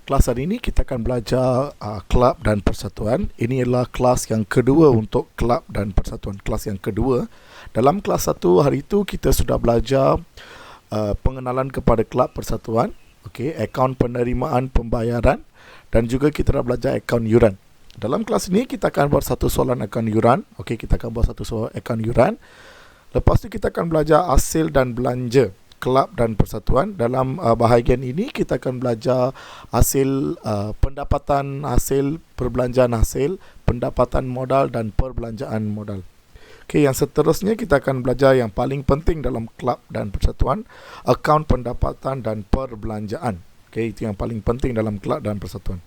Kelas hari ini kita akan belajar kelab dan persatuan. Ini adalah kelas yang kedua untuk kelab dan persatuan. Kelas yang kedua. Dalam kelas 1 hari itu kita sudah belajar pengenalan kepada kelab persatuan, akaun penerimaan pembayaran, dan juga kita dah belajar akaun yuran. Dalam kelas ini kita akan buat satu soalan akaun yuran. Kita akan buat satu soalan akaun yuran. Lepas tu kita akan belajar hasil dan belanja kelab dan persatuan. Dalam bahagian ini kita akan belajar hasil pendapatan hasil, perbelanjaan hasil, pendapatan modal dan perbelanjaan modal. Yang seterusnya kita akan belajar yang paling penting dalam kelab dan persatuan, akaun pendapatan dan perbelanjaan. Itu yang paling penting dalam kelab dan persatuan.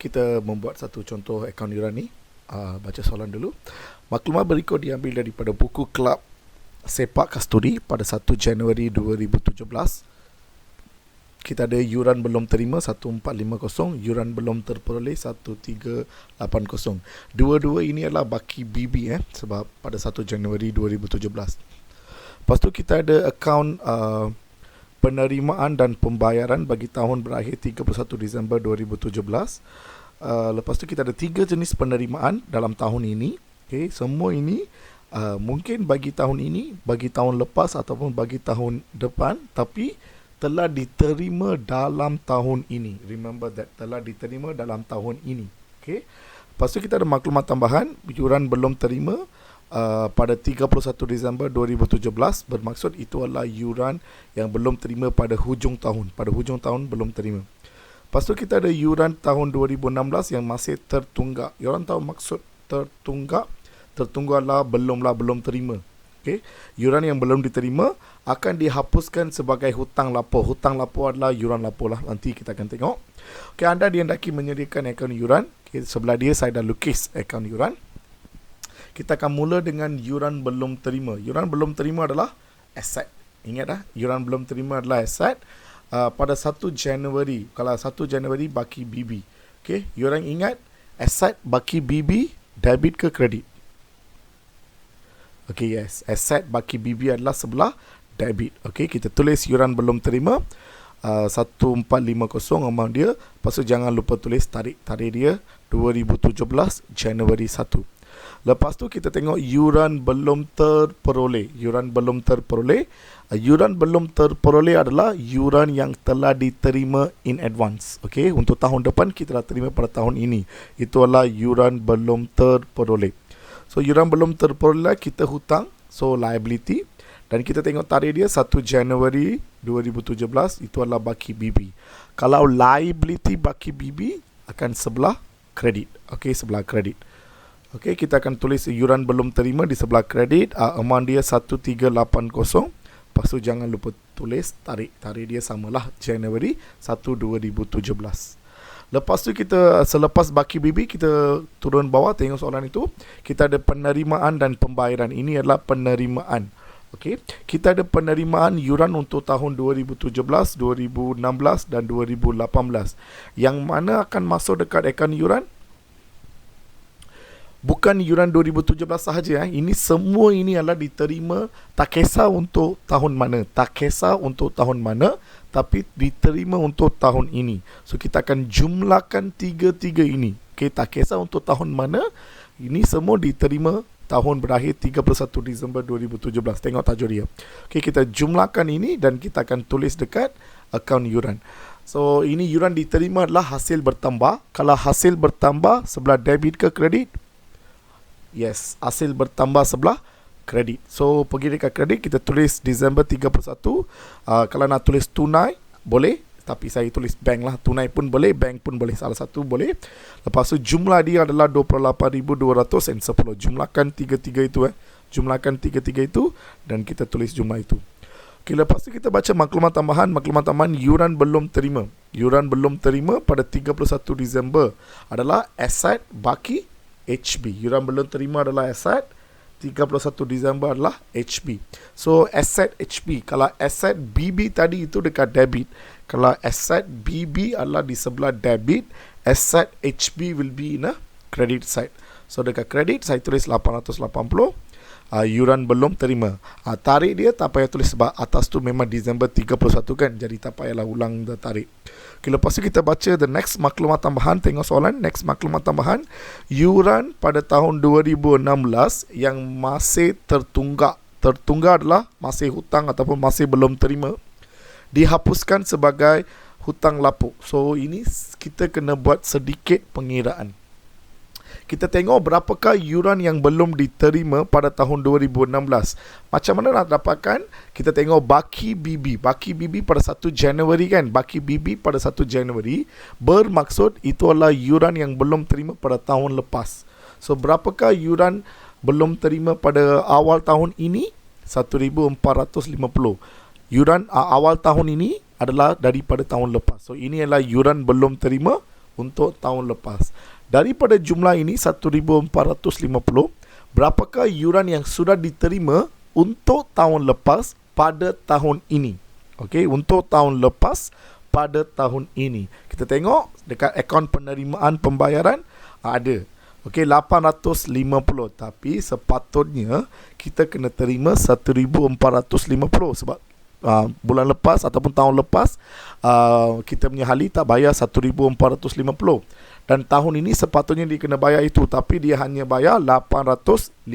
Kita membuat satu contoh akaun yuran ni. Baca soalan dulu. Maklumat berikut diambil daripada buku Kelab Sepak Kasturi pada 1 Januari 2017. Kita ada yuran belum terima 1450, yuran belum terperoleh 1380. Dua-dua ini adalah baki BB sebab pada 1 Januari 2017. Lepas tu kita ada akaun penerimaan dan pembayaran bagi tahun berakhir 31 Disember 2017. Lepas tu kita ada 3 jenis penerimaan dalam tahun ini. Semua ini mungkin bagi tahun ini, bagi tahun lepas ataupun bagi tahun depan, tapi telah diterima dalam tahun ini. Remember that, telah diterima dalam tahun ini. Lepas tu kita ada maklumat tambahan, yuran belum terima pada 31 Disember 2017, bermaksud itu adalah yuran yang belum terima pada hujung tahun. Pada hujung tahun belum terima. Lepas tu kita ada yuran tahun 2016 yang masih tertunggak. Yuran tahu maksud tertunggak? Tertunggak adalah belum terima. Yuran yang belum diterima akan dihapuskan sebagai hutang lapor. Hutang lapor adalah yuran lapor lah. Nanti kita akan tengok. Anda dihendaki menyediakan akaun yuran. Sebelah dia saya dah lukis akaun yuran. Kita akan mula dengan yuran belum terima. Yuran belum terima adalah aset. Ingat yuran belum terima adalah aset. Pada 1 Januari, kalau 1 Januari baki BB. Yuran ingat, aset baki BB, debit ke kredit? Yes, aset baki BB adalah sebelah debit. Kita tulis yuran belum terima 1450 amount dia. Lepas tu jangan lupa tulis tarikh dia 2017 Januari 1. Lepas tu kita tengok yuran belum terperoleh. Yuran belum terperoleh. Yuran belum terperoleh adalah yuran yang telah diterima in advance. Untuk tahun depan kita dah terima pada tahun ini. Itu adalah yuran belum terperoleh. So yuran belum terperoleh, kita hutang, so liability. Dan kita tengok tarikh dia 1 Januari 2017, itu adalah baki BB. Kalau liability baki BB akan sebelah kredit. Okey, sebelah kredit. Okey, kita akan tulis yuran belum terima di sebelah kredit. Amount dia 1380. Lepas tu jangan lupa tulis tarikh. Tarikh dia samalah Januari 1 2017. Lepas tu kita, selepas baki BB, kita turun bawah, tengok soalan itu. Kita ada penerimaan dan pembayaran. Ini adalah penerimaan. Okey, kita ada penerimaan yuran untuk tahun 2017, 2016 dan 2018. Yang mana akan masuk dekat akaun yuran? Bukan yuran 2017 sahaja. Ini semua ini adalah diterima, tak kisah untuk tahun mana. Tak kisah untuk tahun mana, tapi diterima untuk tahun ini. So kita akan jumlahkan tiga-tiga ini. Okey, tak kisah untuk tahun mana, ini semua diterima tahun berakhir 31 Disember 2017. Tengok tajuk dia. Okey, kita jumlahkan ini dan kita akan tulis dekat akaun yuran. So ini yuran diterima adalah hasil bertambah. Kalau hasil bertambah sebelah debit ke kredit? Yes, hasil bertambah sebelah kredit. So pergi dekat kredit, kita tulis Disember 31. Kalau nak tulis tunai boleh, tapi saya tulis bank lah. Tunai pun boleh, bank pun boleh, salah satu boleh. Lepas tu jumlah dia adalah 28,210. Jumlahkan tiga-tiga itu Jumlahkan tiga-tiga itu dan kita tulis jumlah itu. Okay, lepas tu kita baca maklumat tambahan. Maklumat tambahan yuran belum terima. Yuran belum terima pada 31 Disember adalah aset baki HB. Yuran belum terima adalah aset, 31 Disember adalah HB. So aset HB. Kalau aset BB tadi itu dekat debit. Kalau aset BB adalah di sebelah debit, aset HB will be in a credit side. So dekat credit saya tulis 880. Yuran belum terima. Tarikh dia tak payah tulis sebab atas tu memang Disember 31 kan. Jadi tak payahlah ulang tarikh. Okay, lepas tu kita baca the next maklumat tambahan. Tengok soalan. Next maklumat tambahan. Yuran pada tahun 2016 yang masih tertunggak. Tertunggak adalah masih hutang ataupun masih belum terima, dihapuskan sebagai hutang lapuk. So ini kita kena buat sedikit pengiraan. Kita tengok berapakah yuran yang belum diterima pada tahun 2016. Macam mana nak dapatkan? Kita tengok baki BB. Baki BB pada 1 Januari kan? Baki BB pada 1 Januari bermaksud itu adalah yuran yang belum terima pada tahun lepas. So berapakah yuran belum terima pada awal tahun ini? 1,450. Yuran awal tahun ini adalah daripada tahun lepas. So ini adalah yuran belum terima untuk tahun lepas. Daripada jumlah ini 1,450, berapakah yuran yang sudah diterima untuk tahun lepas pada tahun ini? Okey, untuk tahun lepas pada tahun ini. Kita tengok dekat akaun penerimaan pembayaran ada. Okey, 850, tapi sepatutnya kita kena terima 1,450 sebab bulan lepas ataupun tahun lepas kita punya ahli tak bayar 1,450. Dan tahun ini sepatutnya dia kena bayar itu, tapi dia hanya bayar 850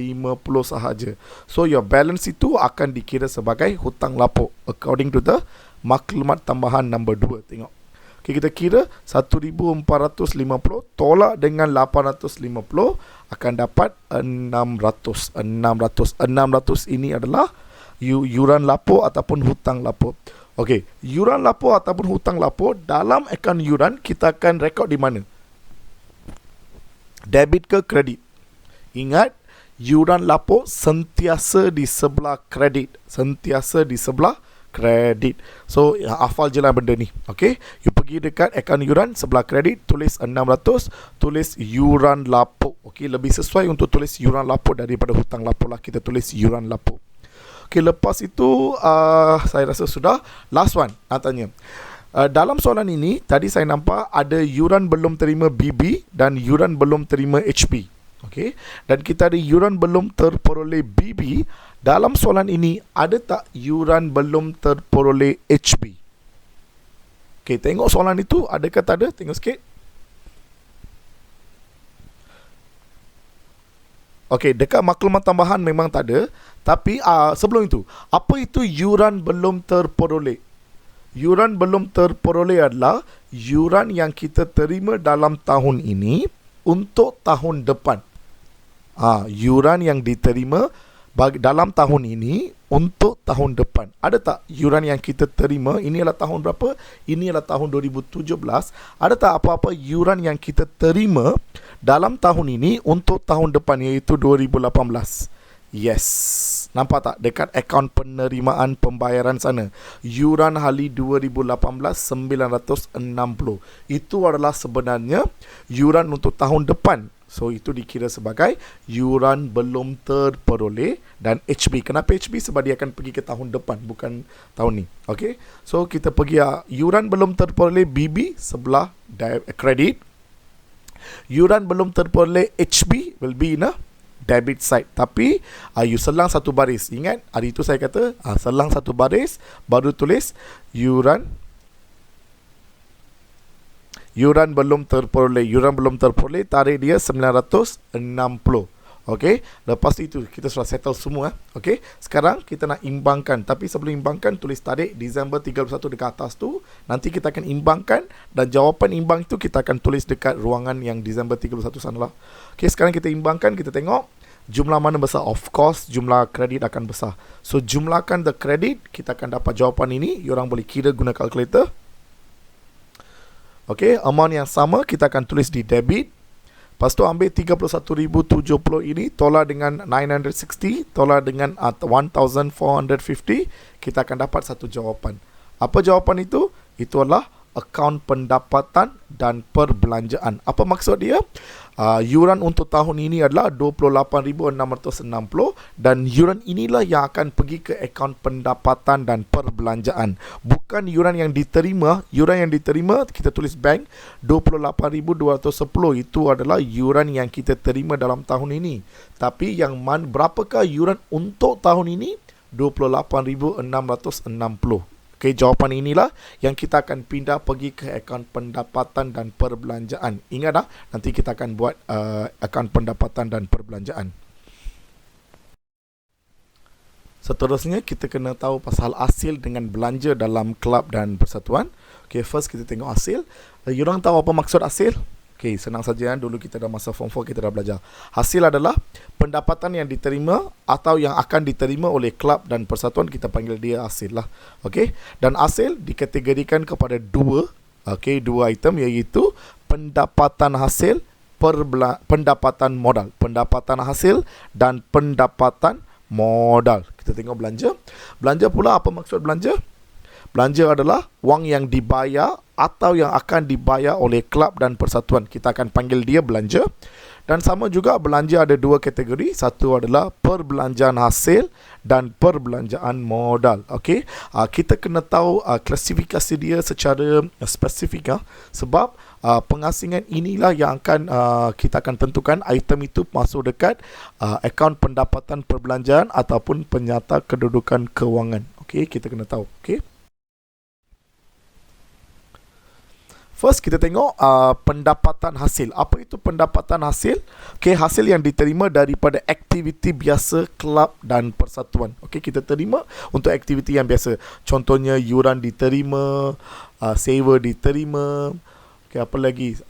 sahaja. So your balance itu akan dikira sebagai hutang lapuk according to the maklumat tambahan number 2. Tengok. Okay, kita kira 1,450 tolak dengan 850 akan dapat 600. 600 ini adalah yuran lapuk ataupun hutang lapuk. Okey, yuran lapuk ataupun hutang lapuk dalam akaun yuran kita akan rekod di mana? Debit ke kredit? Ingat, yuran lapuk sentiasa di sebelah kredit. Sentiasa di sebelah kredit. So, hafal je lah benda ni. Okay, you pergi dekat akaun yuran sebelah kredit, tulis 600, tulis yuran lapuk. Okay, lebih sesuai untuk tulis yuran lapuk daripada hutang lapuk lah. Kita tulis yuran lapuk. Okay, lepas itu saya rasa sudah. Last one, nak tanya. Dalam soalan ini, tadi saya nampak ada yuran belum terima BB dan yuran belum terima HB. Okay? Dan kita ada yuran belum terperoleh BB. Dalam soalan ini, ada tak yuran belum terperoleh HB? Okay, tengok soalan itu, adakah tak ada? Tengok sikit. Okay, dekat maklumat tambahan memang tak ada. Tapi sebelum itu, apa itu yuran belum terperoleh? Yuran belum terperoleh adalah yuran yang kita terima dalam tahun ini untuk tahun depan. Yuran yang diterima dalam tahun ini untuk tahun depan. Ada tak yuran yang kita terima, ini adalah tahun berapa? Ini adalah tahun 2017. Ada tak apa-apa yuran yang kita terima dalam tahun ini untuk tahun depan, iaitu 2018? Yes. Nampak tak dekat akaun penerimaan pembayaran sana? Yuran Hali 2018 960. Itu adalah sebenarnya yuran untuk tahun depan. So itu dikira sebagai yuran belum terperoleh. Dan HB, kenapa HB? Sebab dia akan pergi ke tahun depan, bukan tahun ni. Okay, so kita pergi yuran belum terperoleh BB sebelah kredit. Yuran belum terperoleh HB will be in a debit side. Tapi you selang satu baris. Ingat hari itu saya kata selang satu baris, baru tulis yuran belum terperoleh. Yuran belum terperoleh, tarikh dia 960. Okey, lepas itu kita sudah settle semua. Okey, sekarang kita nak imbangkan. Tapi sebelum imbangkan, tulis tarikh Disember 31 dekat atas tu. Nanti kita akan imbangkan dan jawapan imbang itu kita akan tulis dekat ruangan yang Disember 31 sana lah. Okey, sekarang kita imbangkan, kita tengok jumlah mana besar. Of course, jumlah kredit akan besar. So, jumlahkan the credit, kita akan dapat jawapan ini. Diorang boleh kira guna kalkulator. Okey, amount yang sama kita akan tulis di debit. Lepas tu ambil 31,070 ini, tolak dengan 960, tolak dengan 1,450, kita akan dapat satu jawapan. Apa jawapan itu? Itu adalah akaun pendapatan dan perbelanjaan. Apa maksud dia? Yuran untuk tahun ini adalah 28,660 dan yuran inilah yang akan pergi ke akaun pendapatan dan perbelanjaan. Bukan yuran yang diterima. Yuran yang diterima kita tulis bank 28,210, itu adalah yuran yang kita terima dalam tahun ini. Tapi yang berapakah yuran untuk tahun ini? 28,660. Okay, jawapan inilah yang kita akan pindah pergi ke akaun pendapatan dan perbelanjaan. Ingat nanti kita akan buat akaun pendapatan dan perbelanjaan. Seterusnya kita kena tahu pasal hasil dengan belanja dalam kelab dan persatuan. Okay, first kita tengok hasil. You orang tahu apa maksud hasil? Okay, senang saja. Dulu kita dah masa form 4 kita dah belajar. Hasil adalah pendapatan yang diterima atau yang akan diterima oleh kelab dan persatuan, kita panggil dia hasil lah. Okay, dan hasil dikategorikan kepada dua item, iaitu pendapatan hasil, pendapatan modal. Pendapatan hasil dan pendapatan modal. Kita tengok belanja. Belanja pula, apa maksud belanja? Belanja adalah wang yang dibayar atau yang akan dibayar oleh kelab dan persatuan. Kita akan panggil dia belanja. Dan sama juga belanja ada dua kategori. Satu adalah perbelanjaan hasil dan perbelanjaan modal. Okey, kita kena tahu klasifikasi dia secara spesifik sebab pengasingan inilah yang akan kita akan tentukan item itu masuk dekat akaun pendapatan perbelanjaan ataupun penyata kedudukan kewangan. Okey, kita kena tahu. Okey. First kita tengok pendapatan hasil. Apa itu pendapatan hasil? Okay, hasil yang diterima daripada aktiviti biasa kelab dan persatuan. Okay, kita terima untuk aktiviti yang biasa. Contohnya yuran diterima, sewa diterima. Okay, apa lagi?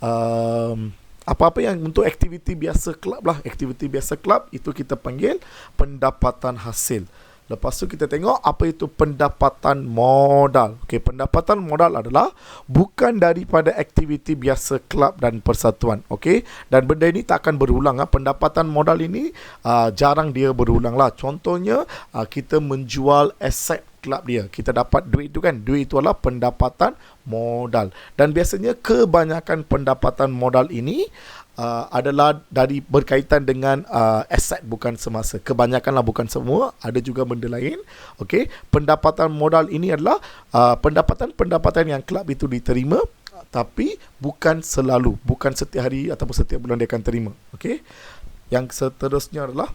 Apa-apa yang untuk aktiviti biasa kelab lah. Aktiviti biasa kelab itu kita panggil pendapatan hasil. Lepas tu kita tengok apa itu pendapatan modal. Okey, pendapatan modal adalah bukan daripada aktiviti biasa kelab dan persatuan. Okey, dan benda ini tak akan berulang. Pendapatan modal ini jarang dia berulang lah. Contohnya kita menjual aset kelab dia. Kita dapat duit itu kan. Duit itu adalah pendapatan modal. Dan biasanya kebanyakan pendapatan modal ini adalah dari berkaitan dengan aset, bukan semasa. Kebanyakanlah, bukan semua. Ada juga benda lain. Okey, pendapatan modal ini adalah pendapatan yang kelab itu diterima, tapi bukan selalu, bukan setiap hari ataupun setiap bulan dia akan terima. Okey, yang seterusnya adalah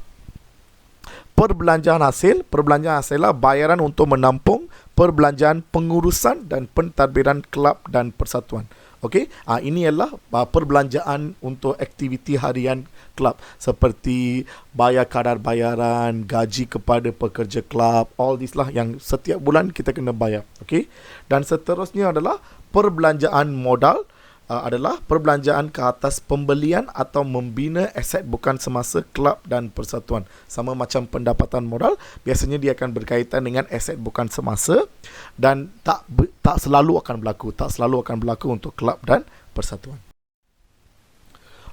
perbelanjaan hasil. Perbelanjaan hasil adalah bayaran untuk menampung perbelanjaan pengurusan dan pentadbiran kelab dan persatuan. Okey, ini adalah perbelanjaan untuk aktiviti harian kelab seperti bayar kadar bayaran, gaji kepada pekerja kelab, all this lah yang setiap bulan kita kena bayar. Okey, dan seterusnya adalah perbelanjaan modal. adalah perbelanjaan ke atas pembelian atau membina aset bukan semasa kelab dan persatuan. Sama macam pendapatan modal, biasanya dia akan berkaitan dengan aset bukan semasa dan tak selalu akan berlaku untuk kelab dan persatuan.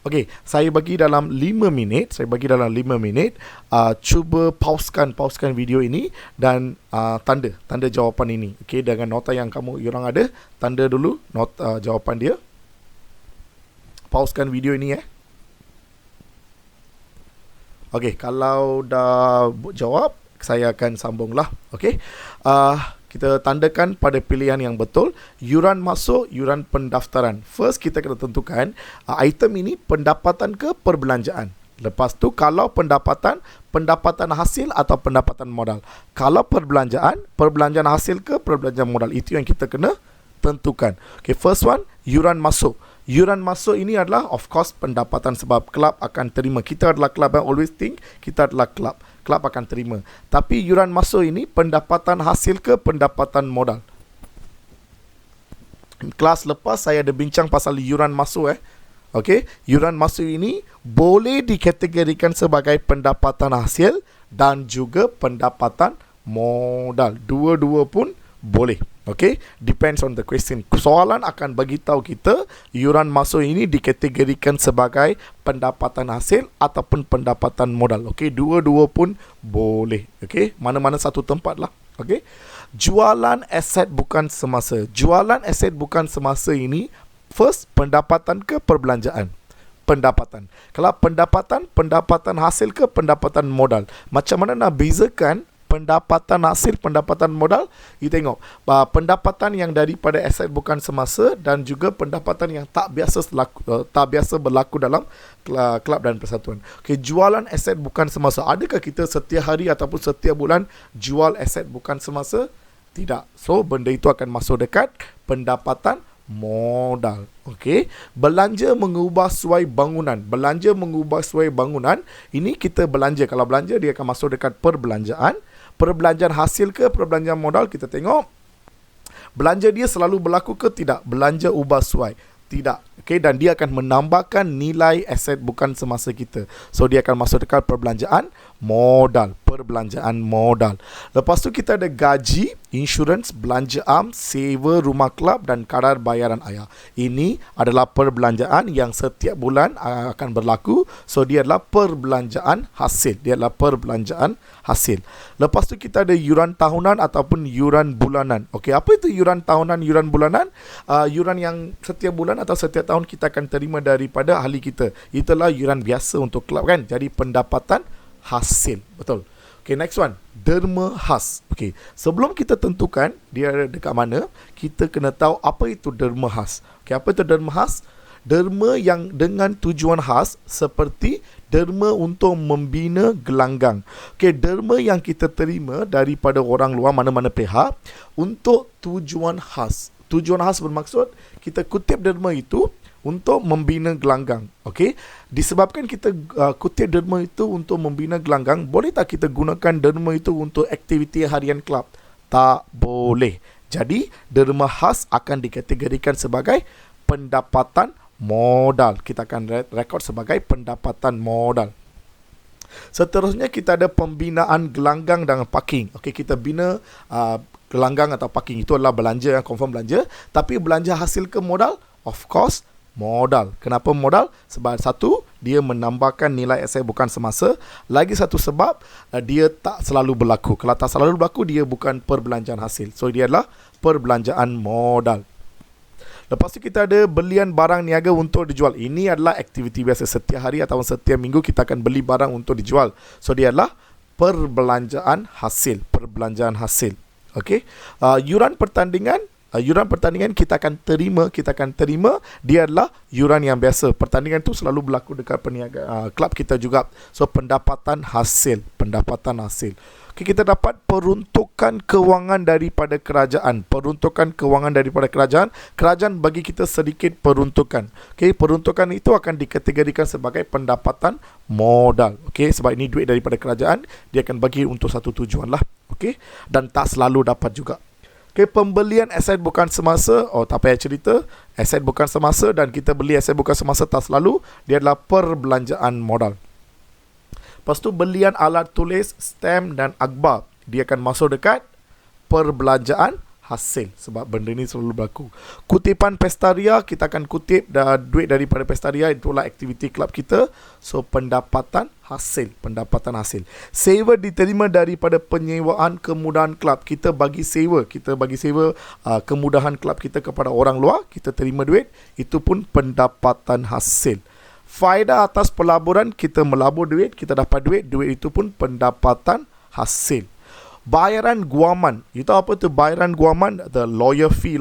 Okey, saya bagi dalam 5 minit. Cuba pauskan video ini dan tanda jawapan ini. Okey, dengan nota yang orang ada, tanda dulu nota jawapan dia. Pauskan video ini Okey, kalau dah jawab, saya akan sambunglah. Okey. Kita tandakan pada pilihan yang betul. Yuran masuk, yuran pendaftaran. First, kita kena tentukan item ini pendapatan ke perbelanjaan. Lepas tu, kalau pendapatan hasil atau pendapatan modal. Kalau perbelanjaan hasil ke perbelanjaan modal. Itu yang kita kena tentukan. Okay, first one, yuran masuk. Yuran masuk ini adalah of course pendapatan, sebab kelab akan terima. Kita adalah kelab yang always think kita adalah kelab. Kelab akan terima. Tapi yuran masuk ini pendapatan hasil ke pendapatan modal. Kelas lepas saya ada bincang pasal yuran masuk Okey, yuran masuk ini boleh dikategorikan sebagai pendapatan hasil dan juga pendapatan modal. Dua-dua pun boleh. Okey, depends on the question. Soalan akan bagi tahu kita yuran masuk ini dikategorikan sebagai pendapatan hasil ataupun pendapatan modal. Okey, dua-dua pun boleh. Okey, mana-mana satu tempat lah. Okey, jualan aset bukan semasa. Jualan aset bukan semasa ini first, pendapatan ke perbelanjaan. Pendapatan. Kalau pendapatan hasil ke pendapatan modal. Macam mana nak bezakan pendapatan hasil, pendapatan modal? Kita tengok pendapatan yang daripada aset bukan semasa dan juga pendapatan yang tak biasa berlaku dalam kelab dan persatuan. Okay, jualan aset bukan semasa. Adakah kita setiap hari ataupun setiap bulan jual aset bukan semasa? Tidak. So, benda itu akan masuk dekat pendapatan modal. Okey, belanja mengubah suai bangunan. Belanja mengubah suai bangunan, ini kita belanja. Kalau belanja, dia akan masuk dekat perbelanjaan. Perbelanjaan hasil ke perbelanjaan modal, kita tengok belanja dia selalu berlaku ke tidak. Belanja ubah suai, tidak. Okey, dan dia akan menambahkan nilai aset bukan semasa kita. So, dia akan masuk dekat perbelanjaan modal. Perbelanjaan modal. Lepas tu kita ada gaji, insurans, belanja am, sewa rumah kelab dan kadar bayaran ayah. Ini adalah perbelanjaan yang setiap bulan akan berlaku. So, dia adalah perbelanjaan hasil. Hasil. Lepas tu kita ada yuran tahunan ataupun yuran bulanan. Okey, apa itu yuran tahunan, yuran bulanan? Yuran yang setiap bulan atau setiap tahun kita akan terima daripada ahli kita. Itulah yuran biasa untuk kelab kan. Jadi pendapatan hasil. Betul. Okay, next one. Derma khas. Okay, sebelum kita tentukan dia ada dekat mana, kita kena tahu apa itu derma khas. Okay, apa itu derma khas? Derma yang dengan tujuan khas seperti derma untuk membina gelanggang. Okay, derma yang kita terima daripada orang luar mana-mana pihak untuk tujuan khas. Tujuan khas bermaksud kita kutip derma itu untuk membina gelanggang. Okey, disebabkan kita kutip derma itu untuk membina gelanggang, boleh tak kita gunakan derma itu untuk aktiviti harian kelab? Tak boleh. Jadi derma khas akan dikategorikan sebagai pendapatan modal. Kita akan rekod sebagai pendapatan modal. Seterusnya kita ada pembinaan gelanggang dan parking. Okey, kita bina gelanggang atau parking. Itu adalah belanja yang confirm belanja. Tapi belanja hasil ke modal? Of course, modal. Kenapa modal? Sebab satu, dia menambahkan nilai aset bukan semasa. Lagi satu sebab, dia tak selalu berlaku. Kalau tak selalu berlaku, dia bukan perbelanjaan hasil. So, dia adalah perbelanjaan modal. Lepas tu kita ada belian barang niaga untuk dijual. Ini adalah aktiviti biasa. Setiap hari atau setiap minggu kita akan beli barang untuk dijual. So, dia adalah perbelanjaan hasil. Perbelanjaan hasil. Okey. Yuran pertandingan kita akan terima, dia adalah yuran yang biasa. Pertandingan tu selalu berlaku dekat peniaga kelab kita juga. So, pendapatan hasil. Okay, kita dapat peruntukan kewangan daripada kerajaan. Kerajaan bagi kita sedikit peruntukan. Okay, peruntukan itu akan dikategorikan sebagai pendapatan modal. Okay, sebab ini duit daripada kerajaan, dia akan bagi untuk satu tujuan lah. Okay, dan tak selalu dapat juga. Okay, pembelian aset bukan semasa, tak payah cerita, aset bukan semasa dan kita beli aset bukan semasa tak selalu, dia adalah perbelanjaan modal. Lepas tu belian alat tulis, stem dan akhbar, dia akan masuk dekat perbelanjaan hasil sebab benda ni selalu berlaku. Kutipan pestaria, kita akan kutip duit daripada pestaria, itulah aktiviti kelab kita. So pendapatan hasil. Sewa diterima daripada penyewaan kemudahan kelab. Kita bagi sewa kemudahan kelab kita kepada orang luar, kita terima duit, itu pun pendapatan hasil. Faedah atas pelaburan, kita melabur duit, kita dapat duit itu pun pendapatan hasil. Bayaran guaman, you tahu apa tu bayaran guaman? The lawyer fee.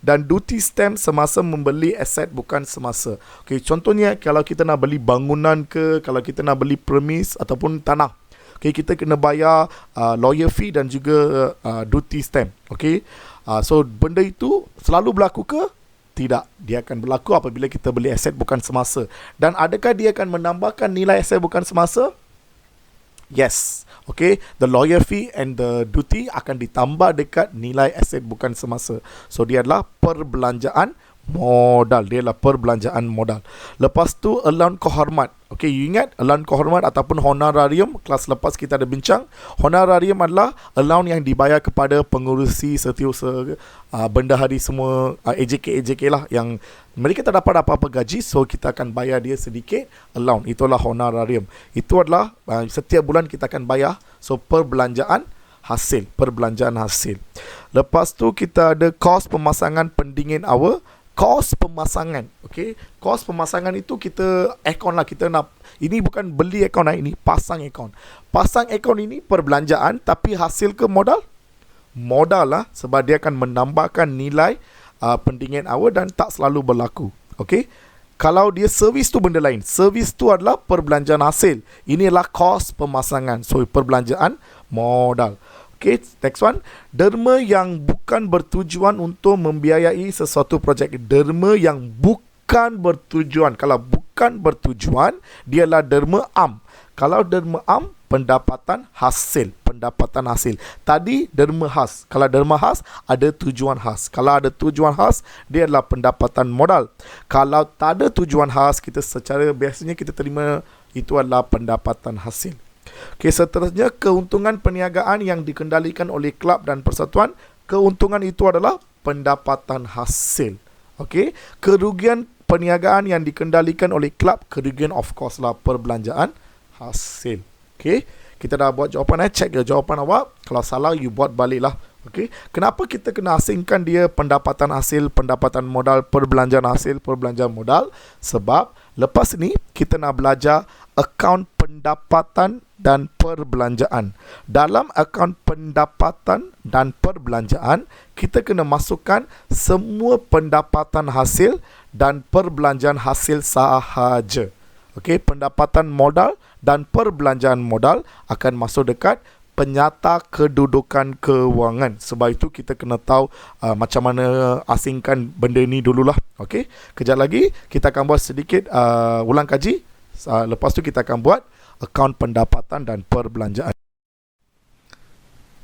Dan duty stamp semasa membeli aset bukan semasa. Okay, contohnya kalau kita nak beli bangunan ke, kalau kita nak beli premis ataupun tanah, okay, kita kena bayar lawyer fee dan juga duty stamp. Okay, so benda itu selalu berlaku ke? Tidak, dia akan berlaku apabila kita beli aset bukan semasa. Dan adakah dia akan menambahkan nilai aset bukan semasa? Yes. Okay, the lawyer fee and the duty akan ditambah dekat nilai aset bukan semasa. So dia adalah perbelanjaan modal. Lepas tu allowance kehormat. Okay, you ingat allowance kehormat ataupun honorarium, kelas lepas kita ada bincang. Honorarium adalah allowance yang dibayar kepada pengurusi setiausaha, bendahari semua, AJK lah, yang mereka tak dapat apa-apa gaji, so kita akan bayar dia sedikit allowance. Itulah honorarium. Itu adalah setiap bulan kita akan bayar. So perbelanjaan hasil. Lepas tu kita ada kos pemasangan pendingin awal. Kos pemasangan, okay, kos pemasangan itu kita aircon lah, kita nak, ini bukan beli aircon lah, ini pasang aircon. Pasang aircon ini perbelanjaan, tapi hasil ke modal lah, sebab dia akan menambahkan nilai pendingin awal dan tak selalu berlaku. Okay, kalau dia servis tu benda lain, servis tu adalah perbelanjaan hasil, ini adalah kos pemasangan, so perbelanjaan modal. Okay, next one. Derma yang bukan bertujuan untuk membiayai sesuatu projek. Derma yang bukan bertujuan. Kalau bukan bertujuan, dia adalah derma am. Kalau derma am, pendapatan hasil. Tadi derma khas. Kalau derma khas, ada tujuan khas. Kalau ada tujuan khas, dia adalah pendapatan modal. Kalau tak ada tujuan khas, kita secara biasanya kita terima itu adalah pendapatan hasil. Okay, seterusnya keuntungan perniagaan yang dikendalikan oleh kelab dan persatuan. Keuntungan itu adalah pendapatan hasil. Okay, kerugian perniagaan yang dikendalikan oleh kelab, kerugian of course lah perbelanjaan hasil. Okay, kita dah buat jawapan, check jawapan awak. Kalau salah, you buat balik lah. Okay, kenapa kita kena asingkan dia pendapatan hasil, pendapatan modal, perbelanjaan hasil, perbelanjaan modal? Sebab lepas ni kita nak belajar akaun pendapatan dan perbelanjaan. Dalam akaun pendapatan dan perbelanjaan, kita kena masukkan semua pendapatan hasil dan perbelanjaan hasil sahaja. Okey, pendapatan modal dan perbelanjaan modal akan masuk dekat penyata kedudukan kewangan. Sebab itu kita kena tahu macam mana asingkan benda ni dululah. Okey, kejap lagi kita akan buat sedikit ulang kaji. Lepas tu kita akan buat akaun pendapatan dan perbelanjaan.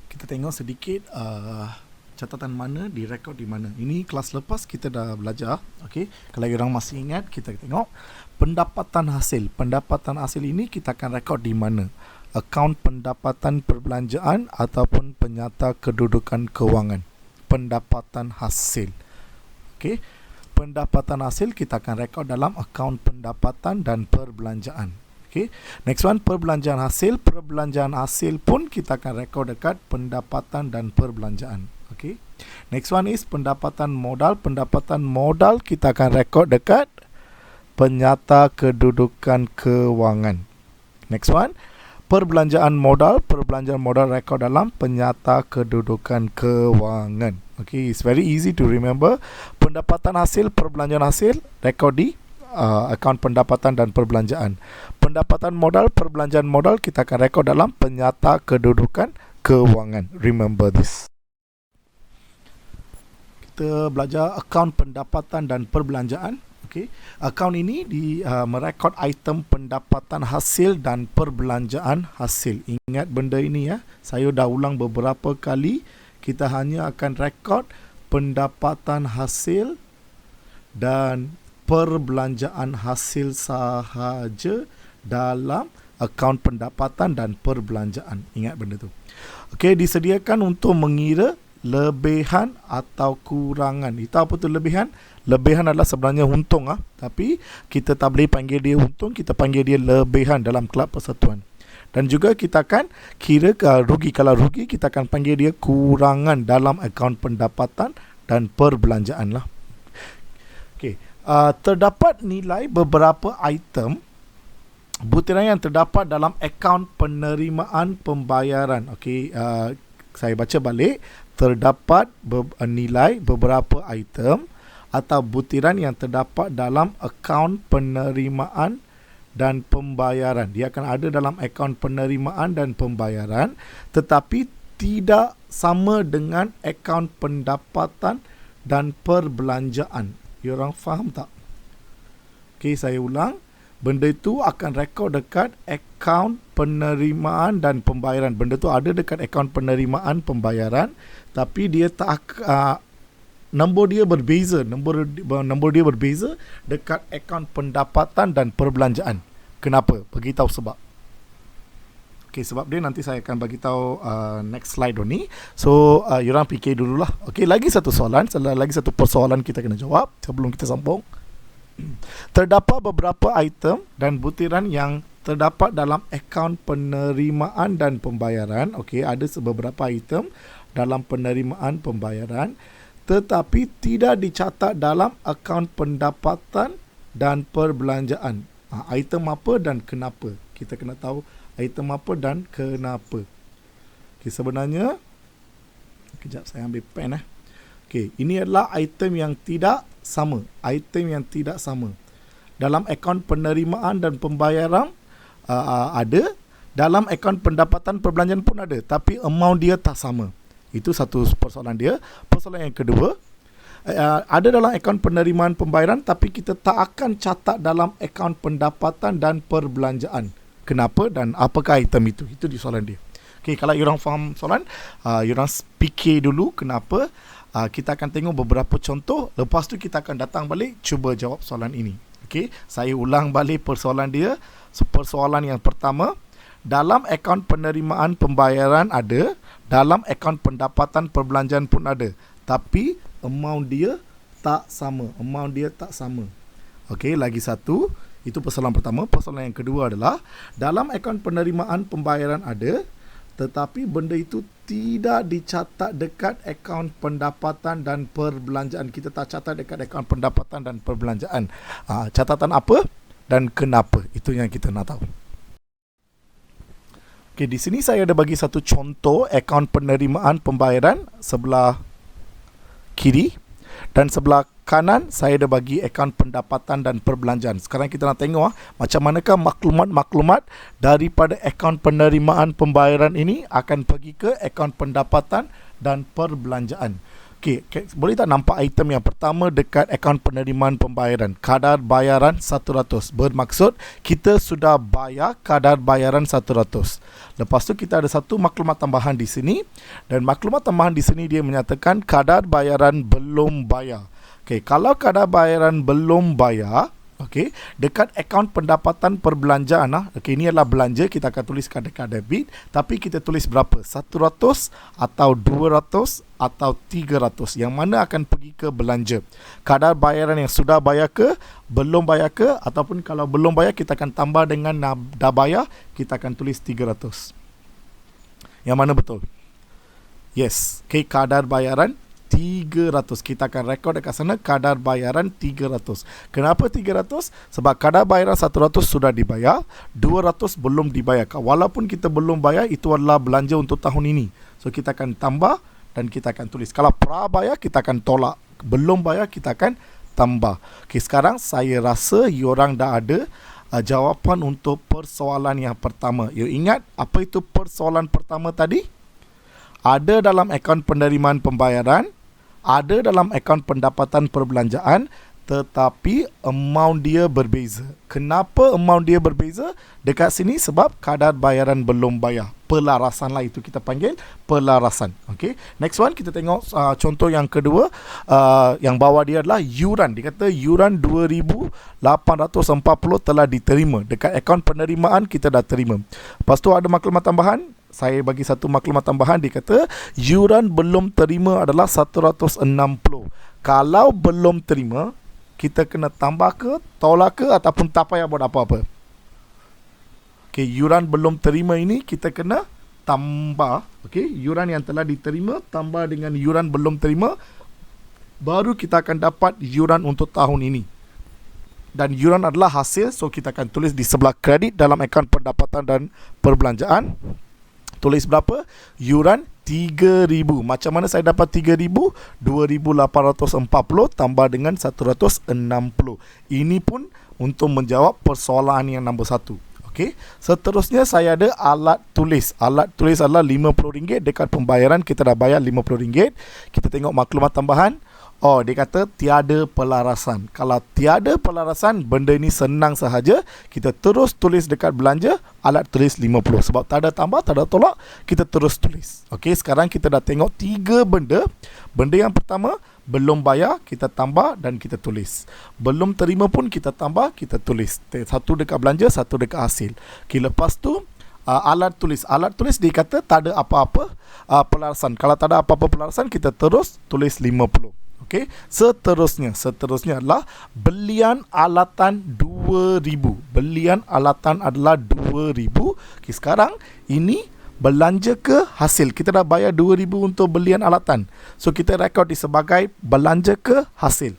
Kita tengok sedikit catatan mana direkod di mana. Ini kelas lepas kita dah belajar. Okey, kalau orang masih ingat, kita tengok pendapatan hasil. Pendapatan hasil ini kita akan rekod di mana? Akaun pendapatan perbelanjaan ataupun penyata kedudukan kewangan. Pendapatan hasil. Okey, pendapatan hasil kita akan rekod dalam akaun pendapatan dan perbelanjaan. Okay. Next one, perbelanjaan hasil. Perbelanjaan hasil pun kita akan rekod dekat pendapatan dan perbelanjaan. Okay. Next one is pendapatan modal. Pendapatan modal kita akan rekod dekat penyata kedudukan kewangan. Next one, perbelanjaan modal. Perbelanjaan modal rekod dalam penyata kedudukan kewangan. Okay, it's very easy to remember. Pendapatan hasil, perbelanjaan hasil rekod di akaun pendapatan dan perbelanjaan. Pendapatan modal, perbelanjaan modal kita akan rekod dalam penyata kedudukan kewangan. Remember this. Kita belajar akaun pendapatan dan perbelanjaan. Okay. Akaun ini merekod item pendapatan hasil dan perbelanjaan hasil. Ingat benda ini ya. Saya dah ulang beberapa kali. Kita hanya akan rekod pendapatan hasil dan perbelanjaan hasil sahaja dalam akaun pendapatan dan perbelanjaan. Ingat benda tu. Okey, disediakan untuk mengira lebihan atau kurangan. Itu apa tu lebihan? Lebihan adalah sebenarnya untung tapi kita tak boleh panggil dia untung, kita panggil dia lebihan dalam kelab persatuan. Dan juga kita akan kira rugi. Kalau rugi, kita akan panggil dia kurangan dalam akaun pendapatan dan perbelanjaan lah. Okey, terdapat nilai beberapa item butiran yang terdapat dalam akaun penerimaan pembayaran. Okey, saya baca balik. Terdapat nilai beberapa item atau butiran yang terdapat dalam akaun penerimaan dan pembayaran. Dia akan ada dalam akaun penerimaan dan pembayaran, tetapi tidak sama dengan akaun pendapatan dan perbelanjaan. You orang faham tak? Okey, saya ulang. Benda itu akan rekod dekat akaun penerimaan dan pembayaran. Benda tu ada dekat akaun penerimaan pembayaran, tapi dia tak nombor dia berbeza. Nombor dia berbeza dekat akaun pendapatan dan perbelanjaan. Kenapa? Beritahu sebab. Okey, sebab dia nanti saya akan bagi tahu next slide ni. So, you orang fikir dululah. Okey, lagi satu persoalan kita kena jawab sebelum kita sambung. Terdapat beberapa item dan butiran yang terdapat dalam akaun penerimaan dan pembayaran. Okey, ada beberapa item dalam penerimaan pembayaran tetapi tidak dicatat dalam akaun pendapatan dan perbelanjaan. Item apa dan kenapa? Kita kena tahu item apa dan kenapa. Okey, sebenarnya kejap saya ambil pen Okey, ini adalah item yang tidak sama. Item yang tidak sama. Dalam akaun penerimaan dan pembayaran ada, dalam akaun pendapatan perbelanjaan pun ada, tapi amount dia tak sama. Itu satu persoalan dia. Persoalan yang kedua, ada dalam akaun penerimaan pembayaran tapi kita tak akan catat dalam akaun pendapatan dan perbelanjaan. Kenapa dan apakah item itu? Itu di soalan dia. Okey, kalau you orang faham soalan, you orang fikir dulu kenapa. Kita akan tengok beberapa contoh. Lepas tu kita akan datang balik cuba jawab soalan ini. Okey, saya ulang balik persoalan dia. Persoalan yang pertama, dalam akaun penerimaan pembayaran ada, dalam akaun pendapatan perbelanjaan pun ada, tapi amount dia tak sama. Okey, lagi satu. Itu persoalan pertama. Persoalan yang kedua adalah dalam akaun penerimaan pembayaran ada, tetapi benda itu tidak dicatat dekat akaun pendapatan dan perbelanjaan. Kita tak catat dekat akaun pendapatan dan perbelanjaan. Catatan apa dan kenapa? Itu yang kita nak tahu. Okey, di sini saya ada bagi satu contoh akaun penerimaan pembayaran sebelah kiri, dan sebelah kanan saya ada bagi akaun pendapatan dan perbelanjaan. Sekarang kita nak tengok macam manakah maklumat-maklumat daripada akaun penerimaan pembayaran ini akan pergi ke akaun pendapatan dan perbelanjaan. Okey, boleh tak nampak item yang pertama dekat akaun penerimaan pembayaran? Kadar bayaran 100. Bermaksud kita sudah bayar kadar bayaran 100. Lepas tu kita ada satu maklumat tambahan di sini, dan maklumat tambahan di sini dia menyatakan kadar bayaran belum bayar. Okey, kalau kadar bayaran belum bayar, okey, dekat akaun pendapatan perbelanjaan okey, ini adalah belanja, kita akan tuliskan dekat debit, tapi kita tulis berapa? 100 atau 200 atau 300, yang mana akan pergi ke belanja. Kadar bayaran yang sudah bayar ke, belum bayar ke, ataupun kalau belum bayar kita akan tambah dengan dah bayar, kita akan tulis 300. Yang mana betul? Yes, okey, kadar bayaran 300. Kita akan rekod dekat sana kadar bayaran 300. Kenapa 300? Sebab kadar bayaran 100 sudah dibayar, 200 belum dibayar. Walaupun kita belum bayar, itu adalah belanja untuk tahun ini. So kita akan tambah dan kita akan tulis. Kalau prabayar kita akan tolak, belum bayar kita akan tambah. Okey, sekarang saya rasa you orang dah ada jawapan untuk persoalan yang pertama. You ingat apa itu persoalan pertama tadi? Ada dalam akaun penerimaan pembayaran, ada dalam akaun pendapatan perbelanjaan, tetapi amount dia berbeza. Kenapa amount dia berbeza? Dekat sini sebab kadar bayaran belum bayar. Pelarasan lah, itu kita panggil pelarasan. Okay. Next one, kita tengok contoh yang kedua. Yang bawah dia adalah yuran. Dia kata yuran 2,840 telah diterima. Dekat akaun penerimaan kita dah terima. Lepas tu ada maklumat tambahan. Saya bagi satu maklumat tambahan. Dia kata yuran belum terima adalah 160. Kalau belum terima, kita kena tambah ke, tolak ke, ataupun tak payah buat apa-apa. Okay, yuran belum terima ini kita kena tambah. Okay, yuran yang telah diterima tambah dengan yuran belum terima, baru kita akan dapat yuran untuk tahun ini. Dan yuran adalah hasil, so kita akan tulis di sebelah kredit dalam akaun pendapatan dan perbelanjaan. Tulis berapa? Yuran 3,000. Macam mana saya dapat 3,000? 2,840 tambah dengan 160. Ini pun untuk menjawab persoalan yang nombor 1. Okey. Seterusnya saya ada alat tulis. Alat tulis adalah RM50. Dekat pembayaran kita dah bayar RM50. Kita tengok maklumat tambahan. Oh, dia kata tiada pelarasan. Kalau tiada pelarasan, benda ini senang sahaja. Kita terus tulis dekat belanja, alat tulis 50. Sebab tak ada tambah, tak ada tolak, kita terus tulis. Okey, sekarang kita dah tengok 3 benda. Benda yang pertama, belum bayar, kita tambah dan kita tulis. Belum terima pun kita tambah, kita tulis. Satu dekat belanja, satu dekat hasil. Okey, lepas tu, alat tulis. Alat tulis dia kata tak ada apa-apa pelarasan. Kalau tak ada apa-apa pelarasan, kita terus tulis 50. Okey, seterusnya adalah belian alatan 2,000. Belian alatan adalah 2,000. Okey, sekarang ini belanja ke hasil. Kita dah bayar 2,000 untuk belian alatan. So kita rekod di sebagai belanja ke hasil.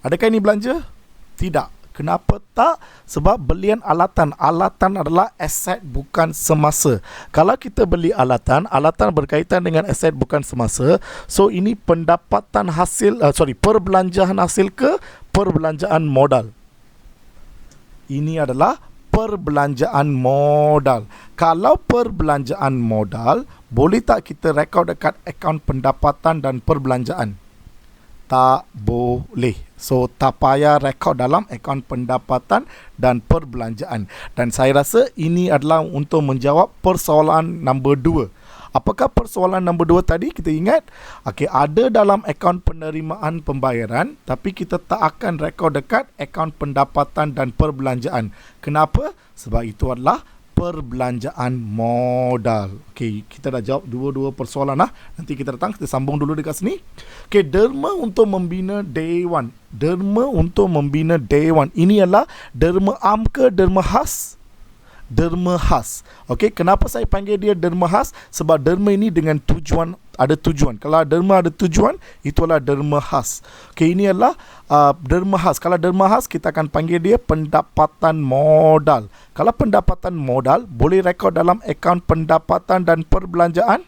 Adakah ini belanja? Tidak. Kenapa tak? Sebab belian alatan. Alatan adalah aset bukan semasa. Kalau kita beli alatan, alatan berkaitan dengan aset bukan semasa. So ini pendapatan hasil, perbelanjaan hasil ke perbelanjaan modal. Ini adalah perbelanjaan modal. Kalau perbelanjaan modal, boleh tak kita rekod dekat akaun pendapatan dan perbelanjaan? Tak boleh. So tak payah rekod dalam akaun pendapatan dan perbelanjaan. Dan saya rasa ini adalah untuk menjawab persoalan nombor 2. Apakah persoalan nombor 2 tadi? Kita ingat, okay, ada dalam akaun penerimaan pembayaran, tapi kita tak akan rekod dekat akaun pendapatan dan perbelanjaan. Kenapa? Sebab itu adalah perbelanjaan modal. Okey, kita dah jawab dua-dua persoalan lah. Nanti kita datang, kita sambung dulu dekat sini. Okey, derma untuk membina Dewan. Derma untuk membina Dewan. Ini adalah derma am ke derma khas? Derma khas. Okey, kenapa saya panggil dia derma khas? Sebab derma ini dengan tujuan, ada tujuan. Kalau derma ada tujuan, itu adalah derma khas. Okey, ini adalah derma khas. Kalau derma khas, kita akan panggil dia pendapatan modal. Kalau pendapatan modal, boleh rekod dalam akaun pendapatan dan perbelanjaan?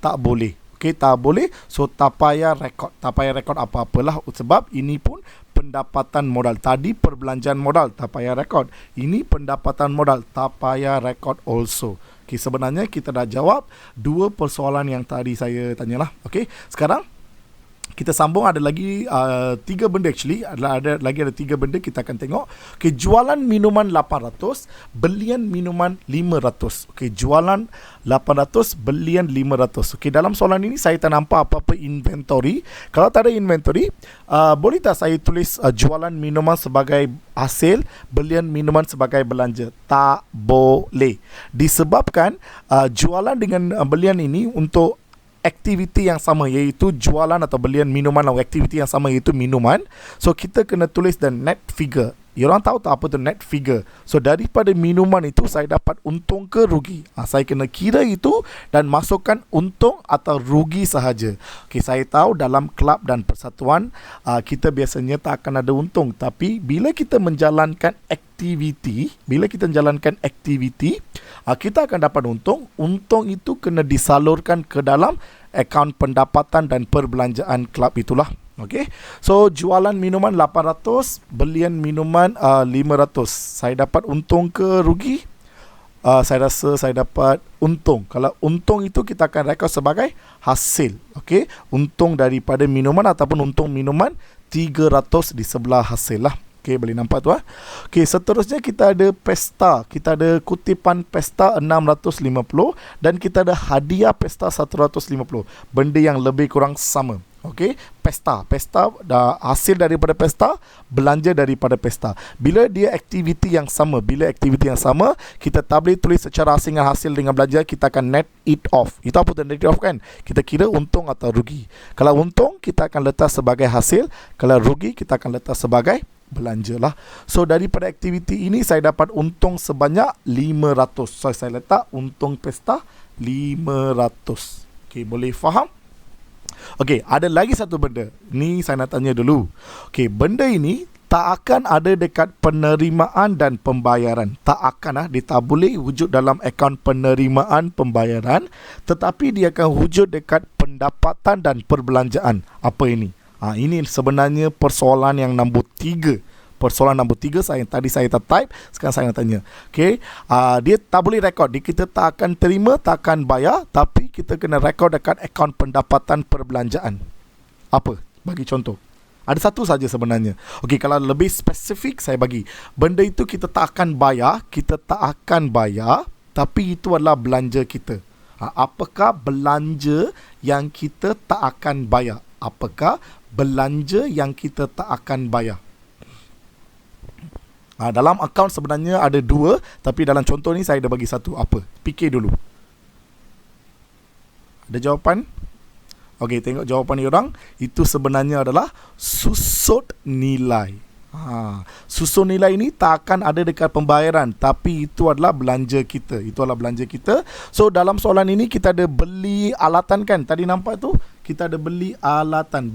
Tak boleh. Okey, tak boleh. So, tak payah rekod. Tak payah rekod apa-apalah. Sebab ini pun pendapatan modal. Tadi perbelanjaan modal, tak payah rekod. Ini pendapatan modal, tak payah rekod also. Okay, sebenarnya kita dah jawab 2 persoalan yang tadi saya tanyalah. Okay, sekarang kita sambung. Ada lagi 3 benda actually. Ada 3 benda kita akan tengok. Okay, jualan minuman 800, belian minuman 500. Okay, jualan 800, belian 500. Okay, dalam soalan ini saya tak nampak apa-apa inventory. Kalau tak ada inventory, boleh tak saya tulis jualan minuman sebagai hasil, belian minuman sebagai belanja? Tak boleh. Disebabkan jualan dengan belian ini untuk aktiviti yang sama, iaitu jualan atau belian minuman, atau aktiviti yang sama iaitu minuman. So kita kena tulis the net figure. Orang tahu tak apa tu net figure? So daripada minuman itu saya dapat untung ke rugi. Saya kena kira itu dan masukkan untung atau rugi sahaja. Okay, saya tahu dalam kelab dan persatuan kita biasanya tak akan ada untung. Tapi bila kita menjalankan aktiviti, kita akan dapat untung. Untung itu kena disalurkan ke dalam akaun pendapatan dan perbelanjaan kelab itulah. Okey. So jualan minuman 800, belian minuman 500. Saya dapat untung ke rugi? saya rasa saya dapat untung. Kalau untung itu kita akan rekod sebagai hasil. Okey, untung daripada minuman ataupun untung minuman 300 di sebelah hasil lah. Okey, boleh nampak tu ah. Okey, seterusnya kita ada pesta. Kita ada kutipan pesta 650 dan kita ada hadiah pesta 150. Benda yang lebih kurang sama. Okey, pesta hasil daripada pesta, belanja daripada pesta. Bila dia aktiviti yang sama, kita tak boleh tulis secara asingan hasil dengan belanja, kita akan net it off. Itu apa tu net it off kan? Kita kira untung atau rugi. Kalau untung kita akan letak sebagai hasil, kalau rugi kita akan letak sebagai belanja lah. So daripada aktiviti ini saya dapat untung sebanyak 500. So saya letak untung pesta 500. Okey, boleh faham? Okey, ada lagi satu benda. Ni saya nak tanya dulu. Okey, benda ini tak akan ada dekat penerimaan dan pembayaran. Tak akan dia tak boleh wujud dalam akaun penerimaan pembayaran, tetapi dia akan wujud dekat pendapatan dan perbelanjaan. Apa ini? Ini sebenarnya persoalan yang nombor 3. Persoalan nombor 3 tadi saya tak type, sekarang saya nak tanya. Okey, dia tak boleh rekod. Kita tak akan terima, tak akan bayar, tapi kita kena rekod dekat akaun pendapatan perbelanjaan. Apa? Bagi contoh. Ada satu saja sebenarnya. Okey, kalau lebih spesifik saya bagi. Benda itu kita tak akan bayar, tapi itu adalah belanja kita. Apakah belanja yang kita tak akan bayar? Apakah belanja yang kita tak akan bayar? Dalam akaun sebenarnya ada 2, tapi dalam contoh ni saya dah bagi 1. Apa? Fikir dulu. Ada jawapan? Okey, tengok jawapan ni orang. Itu sebenarnya adalah susut nilai. Susun nilai ini tak akan ada dekat pembayaran, tapi itu adalah belanja kita. So dalam soalan ini kita ada beli alatan kan? Tadi nampak tu? Kita ada belian alatan.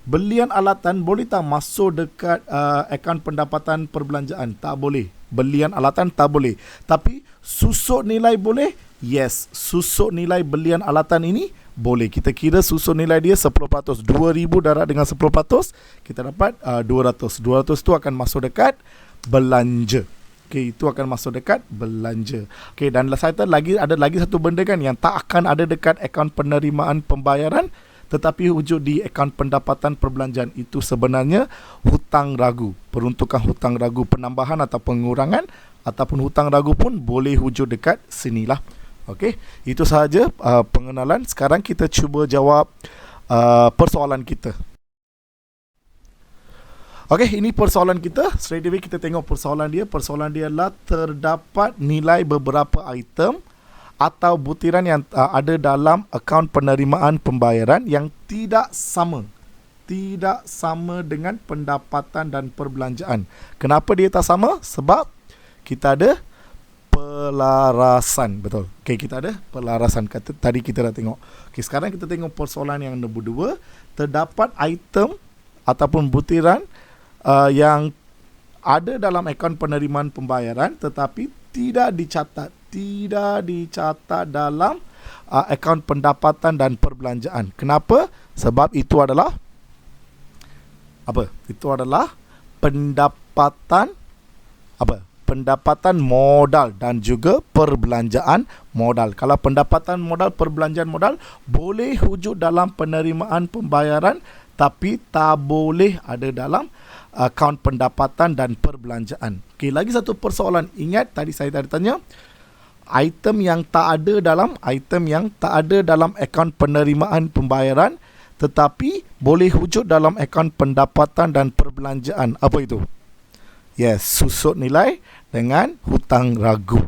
Belian alatan boleh tak masuk dekat akaun pendapatan perbelanjaan? Tak boleh. Belian alatan tak boleh. Tapi susut nilai boleh? Yes, susut nilai belian alatan ini boleh. Kita kira susun nilai dia 10%. 2,000 darab dengan 10%, kita dapat 200. 200 tu akan masuk dekat belanja. Okey, itu akan masuk dekat belanja. Okey, dan ada lagi satu benda kan yang tak akan ada dekat akaun penerimaan pembayaran, tetapi wujud di akaun pendapatan perbelanjaan. Itu sebenarnya hutang ragu. Peruntukan hutang ragu, penambahan atau pengurangan ataupun hutang ragu pun boleh wujud dekat sinilah. Okey, itu sahaja pengenalan. Sekarang kita cuba jawab persoalan kita. Okey, ini persoalan kita. Straight away kita tengok persoalan dia. Persoalan dia adalah terdapat nilai beberapa item atau butiran yang ada dalam akaun penerimaan pembayaran yang tidak sama dengan pendapatan dan perbelanjaan. Kenapa dia tak sama? Sebab kita ada pelarasan. Betul. Okey, kita ada pelarasan. Tadi kita dah tengok. Okey, sekarang kita tengok persoalan yang nombor 2. Terdapat item ataupun butiran yang ada dalam akaun penerimaan pembayaran tetapi tidak dicatat dalam akaun pendapatan dan perbelanjaan. Kenapa? Sebab itu adalah apa? Itu adalah pendapatan modal dan juga perbelanjaan modal. Kalau pendapatan modal, perbelanjaan modal boleh wujud dalam penerimaan pembayaran, tapi tak boleh ada dalam akaun pendapatan dan perbelanjaan. Okey, lagi satu persoalan. Ingat tadi saya tanya item yang tak ada dalam akaun penerimaan pembayaran tetapi boleh wujud dalam akaun pendapatan dan perbelanjaan. Apa itu? Yes, susut nilai dengan hutang ragu.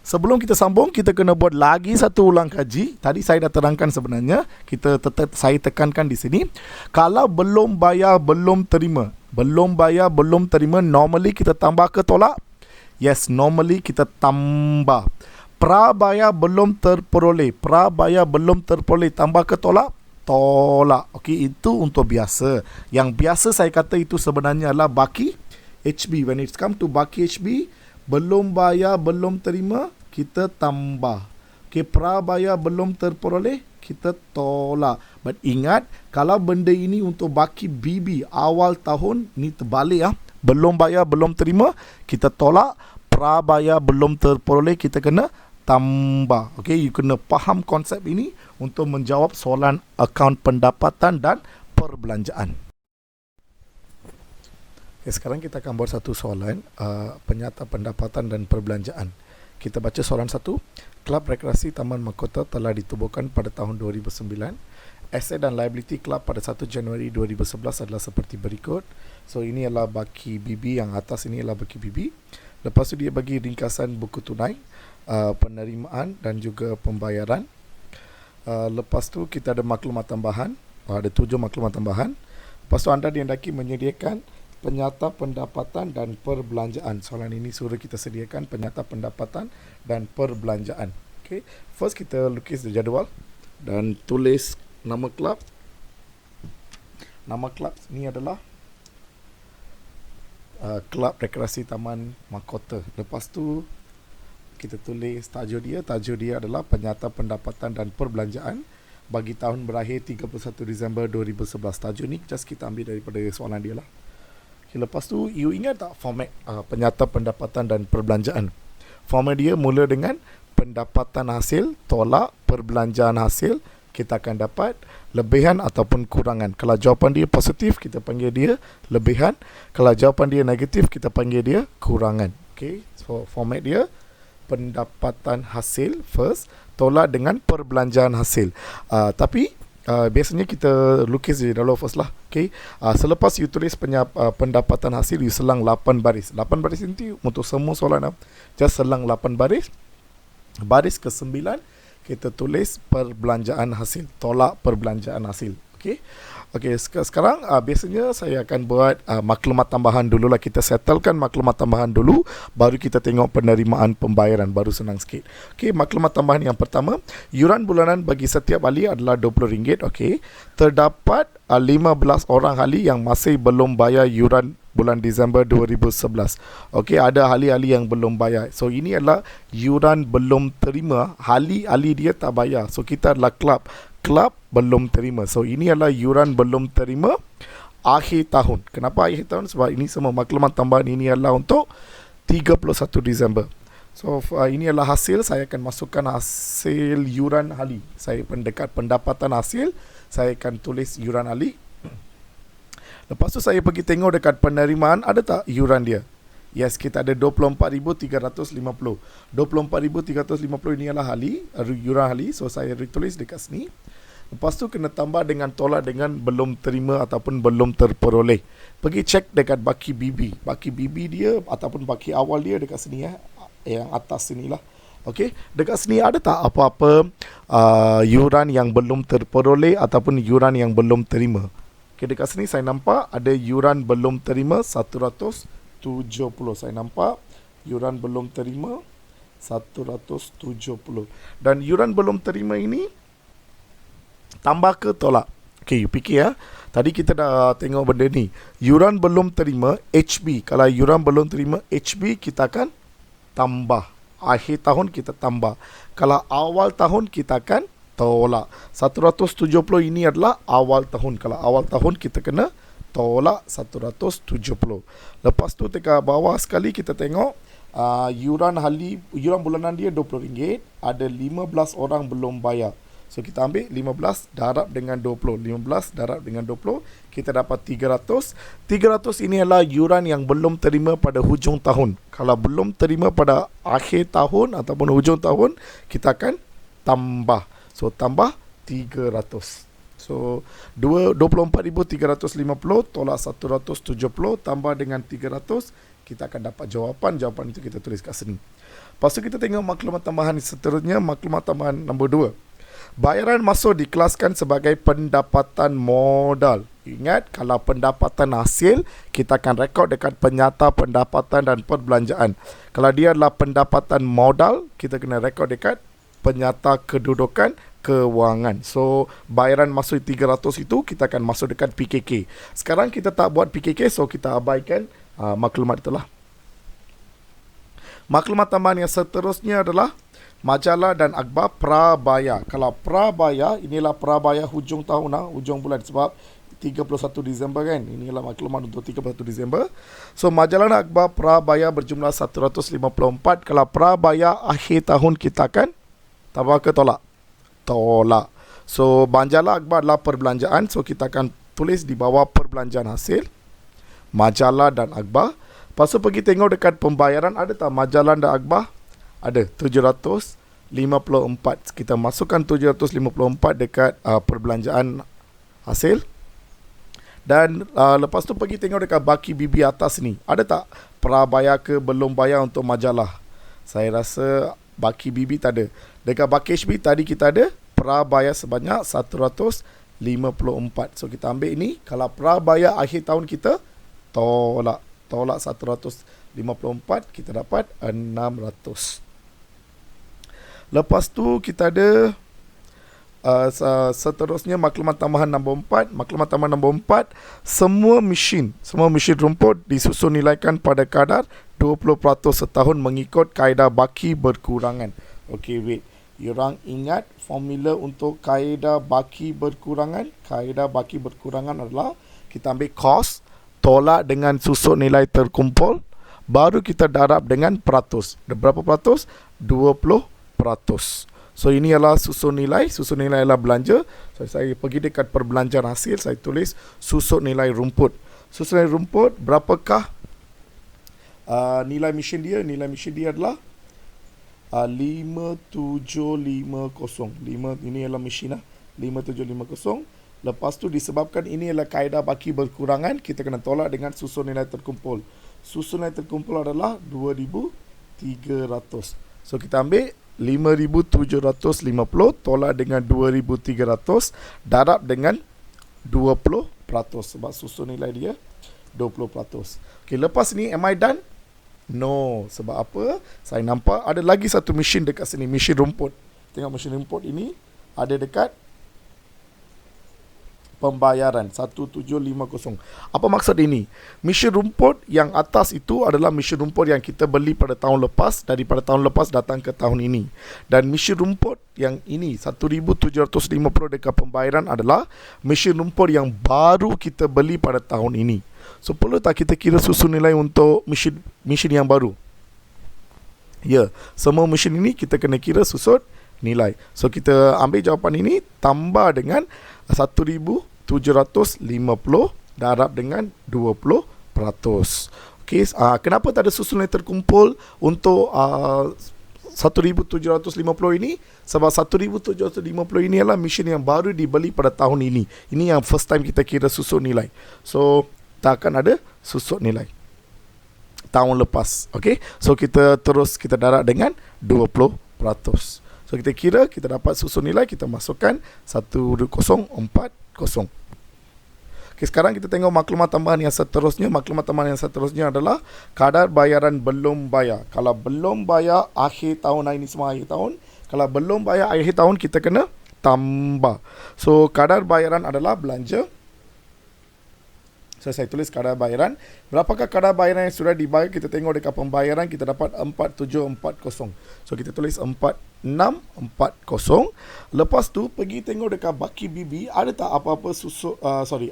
Sebelum kita sambung, kita kena buat lagi satu ulang kaji. Tadi saya dah terangkan sebenarnya. Saya tekankan di sini. Kalau belum bayar, belum terima. Normally kita tambah ke tolak? Yes, normally kita tambah. Prabayar belum terperoleh. Tambah ke tolak? Tolak. Okey, itu untuk biasa. Yang biasa saya kata itu sebenarnya adalah baki HB. When it come to baki HB, belum bayar, belum terima, kita tambah. Okey, prabayar belum terperoleh, kita tolak. But ingat, kalau benda ini untuk baki BB awal tahun, ni terbalik Belum bayar, belum terima, kita tolak. Prabayar belum terperoleh, kita kena tambah. Okay, you kena faham konsep ini untuk menjawab soalan akaun pendapatan dan perbelanjaan. Okay, sekarang kita akan buat satu soalan penyata pendapatan dan perbelanjaan. Kita baca soalan 1. Kelab Rekreasi Taman Mahkota telah ditubuhkan pada tahun 2009. Aset dan liability kelab pada 1 Januari 2011 adalah seperti berikut. So ini adalah baki BB, yang atas ini adalah baki BB. Lepas tu dia bagi ringkasan buku tunai, penerimaan dan juga pembayaran. Lepas tu kita ada maklumat tambahan, ada 7 maklumat tambahan. Lepas tu anda dihendaki menyediakan penyata pendapatan dan perbelanjaan. Soalan ini suruh kita sediakan penyata pendapatan dan perbelanjaan. Okay. First kita lukis jadual dan tulis nama kelab. Nama kelab ni adalah Kelab Rekreasi Taman Mahkota. Lepas tu kita tulis tajuk dia. Tajuk dia adalah penyata pendapatan dan perbelanjaan bagi tahun berakhir 31 Disember 2011. Tajuk ni just kita ambil daripada soalan dia lah. Okay, lepas tu you ingat tak format penyata pendapatan dan perbelanjaan? Format dia mula dengan pendapatan hasil tolak perbelanjaan hasil. Kita akan dapat lebihan ataupun kurangan. Kalau jawapan dia positif, kita panggil dia lebihan. Kalau jawapan dia negatif, kita panggil dia kurangan. Okay, so format dia pendapatan hasil first, tolak dengan perbelanjaan hasil. Tapi biasanya kita lukis di dalam first lah. Okay. Selepas you tulis pendapatan hasil, you selang 8 baris. 8 baris ini untuk semua soalan. Just selang 8 baris. Baris ke-9 kita tulis perbelanjaan hasil, tolak perbelanjaan hasil. Okay. Okay, sekarang biasanya saya akan buat maklumat tambahan dulu lah. Kita settlekan maklumat tambahan dulu, baru kita tengok penerimaan pembayaran, baru senang sikit. Okay, maklumat tambahan yang pertama, yuran bulanan bagi setiap ahli adalah RM20. Okay, terdapat 15 orang ahli yang masih belum bayar yuran bulan Disember 2011. Okey, ada ahli-ahli yang belum bayar. So ini adalah yuran belum terima, ahli-ahli dia tak bayar. So kita adalah kelab belum terima. So ini adalah yuran belum terima akhir tahun. Kenapa akhir tahun? Sebab ini semua maklumat tambahan ini adalah untuk 31 Disember. So ini adalah hasil. Saya akan masukkan hasil yuran ahli. Saya pendekat pendapatan hasil, saya akan tulis yuran ahli. Lepas tu saya pergi tengok dekat penerimaan, ada tak yuran dia? Yes, kita ada 24,350. 24,350 ini adalah yuran ahli. So saya tulis dekat sini. Lepas tu kena tambah dengan tolak dengan belum terima ataupun belum terperoleh. Pergi cek dekat baki BB. Baki BB dia ataupun baki awal dia dekat sini yang atas sini lah. Okey, dekat sini ada tak apa-apa yuran yang belum terperoleh ataupun yuran yang belum terima? Okay, dekat sini saya nampak ada yuran belum terima 170. Saya nampak yuran belum terima 170. Dan yuran belum terima ini tambah ke tolak? Okay, you fikir ya. Tadi kita dah tengok benda ni. Yuran belum terima HB. Kalau yuran belum terima HB, kita akan tambah. Akhir tahun kita tambah. Kalau awal tahun kita akan tolak. 170 ini adalah awal tahun. Kalau awal tahun kita kena tolak 170. Lepas tu dekat bawah sekali kita tengok yuran bulanan dia RM20. Ada 15 orang belum bayar. So kita ambil 15 darab dengan 20. 15 darab dengan 20, kita dapat 300. 300 ini adalah yuran yang belum terima pada hujung tahun. Kalau belum terima pada akhir tahun ataupun hujung tahun, kita akan tambah. So tambah 300. So 24,350 tolak 170 tambah dengan 300, kita akan dapat jawapan. Jawapan itu kita tulis kat sini. Lepas tu kita tengok maklumat tambahan seterusnya. Maklumat tambahan nombor 2. Bayaran masuk dikelaskan sebagai pendapatan modal. Ingat, kalau pendapatan hasil, kita akan rekod dekat penyata pendapatan dan perbelanjaan. Kalau dia adalah pendapatan modal, kita kena rekod dekat penyata kedudukan kewangan. So bayaran masuk 300 itu kita akan masuk dekat PKK. Sekarang kita tak buat PKK, so kita abaikan maklumat itulah. Maklumat tambahan yang seterusnya adalah majalah dan akhbar prabayar. Kalau prabayar, inilah prabayar hujung tahun, hujung bulan. Sebab 31 Disember kan. Inilah maklumat untuk 31 Disember. So majalah akhbar prabayar berjumlah 154. Kalau prabayar akhir tahun kita akan tambah ke tolak? Tolak. So majalah akhbar adalah perbelanjaan. So kita akan tulis di bawah perbelanjaan hasil, majalah dan akhbar. Lepas tu pergi tengok dekat pembayaran, ada tak majalah dan akhbar? Ada, 754. Kita masukkan 754 dekat perbelanjaan hasil. Dan lepas tu pergi tengok dekat baki bibi atas ni, ada tak prabayar ke belum bayar untuk majalah? Saya rasa baki bibi tak ada. Dekat baki HB tadi kita ada prabayar sebanyak 154. So kita ambil ini. Kalau prabayar akhir tahun kita tolak 154, kita dapat 600. Lepas tu kita ada seterusnya maklumat tambahan nombor 4. Maklumat tambahan nombor 4, semua mesin rumput disusun nilaikan pada kadar 20% setahun mengikut kaedah baki berkurangan. Okey, wait. Yorang ingat formula untuk kaedah baki berkurangan? Kaedah baki berkurangan adalah kita ambil kos, tolak dengan susun nilai terkumpul, baru kita darab dengan peratus. Berapa peratus? 20%. So ini adalah susun nilai adalah belanja. So, saya pergi dekat perbelanjaan hasil, saya tulis susun nilai rumput. Susun nilai rumput, berapakah nilai mesin dia? Nilai mesin dia adalah 5750. Ini adalah mesin 5750. Lepas tu disebabkan ini adalah kaedah baki berkurangan, kita kena tolak dengan susun nilai terkumpul. Susun nilai terkumpul adalah 2300. So kita ambil 5750 tolak dengan 2300 darab dengan 20%, sebab susun nilai dia 20%. Okey, lepas ni am I done? No. Sebab apa? Saya nampak ada lagi satu mesin dekat sini, mesin rumput. Tengok mesin rumput ini ada dekat pembayaran 1750. Apa maksud ini? Mesin rumput yang atas itu adalah mesin rumput yang kita beli pada tahun lepas, daripada tahun lepas datang ke tahun ini. Dan mesin rumput yang ini 1750 dekat pembayaran adalah mesin rumput yang baru kita beli pada tahun ini. So perlu tak kita kira susun nilai untuk mesin yang baru? Ya, semua mesin ini kita kena kira susun nilai. So kita ambil jawapan ini tambah dengan 1750 darab dengan 20%. Okey, kenapa tak ada susun nilai terkumpul untuk 1750 ini? Sebab 1750 ini adalah mesin yang baru dibeli pada tahun ini. Ini yang first time kita kira susun nilai. So tak akan ada susun nilai tahun lepas. Okey, so kita darab dengan 20%. So kita kira, kita dapat susun nilai, kita masukkan 1040. Okay, sekarang kita tengok maklumat tambahan yang seterusnya. Maklumat tambahan yang seterusnya adalah kadar bayaran belum bayar. Kalau belum bayar akhir tahun, ini semua akhir tahun. Kalau belum bayar akhir tahun, kita kena tambah. So kadar bayaran adalah belanja. So saya tulis kadar bayaran. Berapakah kadar bayaran yang sudah dibayar? Kita tengok dekat pembayaran, kita dapat 4740. So kita tulis 4640. Lepas tu pergi tengok dekat baki bibi, ada tak apa-apa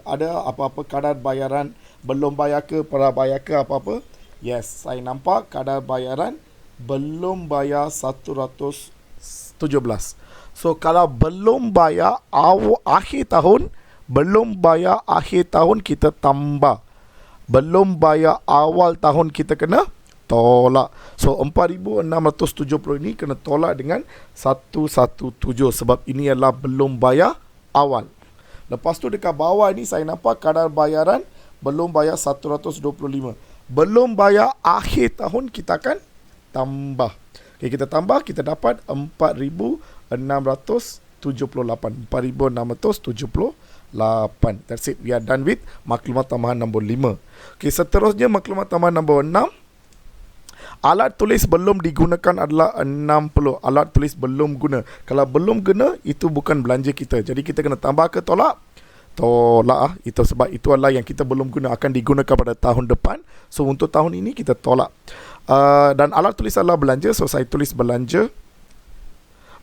ada apa-apa kadar bayaran belum bayar ke, prabayar ke, apa-apa? Yes, saya nampak kadar bayaran belum bayar 117. So kalau belum bayar akhir tahun, belum bayar akhir tahun kita tambah. Belum bayar awal tahun kita kena tolak. So 4670 ini kena tolak dengan 117 sebab ini adalah belum bayar awal. Lepas tu dekat bawah ini saya nampak kadar bayaran belum bayar 125. Belum bayar akhir tahun kita akan tambah. Okay, kita tambah, kita dapat 4678. 4678. That's it. We are done with maklumat tambahan nombor 5. Okay, seterusnya maklumat tambahan nombor 6. Alat tulis belum digunakan adalah 60. Alat tulis belum guna. Kalau belum guna, itu bukan belanja kita. Jadi kita kena tambah ke tolak? Tolak. Itu sebab itu adalah yang kita belum guna, akan digunakan pada tahun depan. So untuk tahun ini kita tolak. Dan alat tulis adalah belanja. So saya tulis belanja.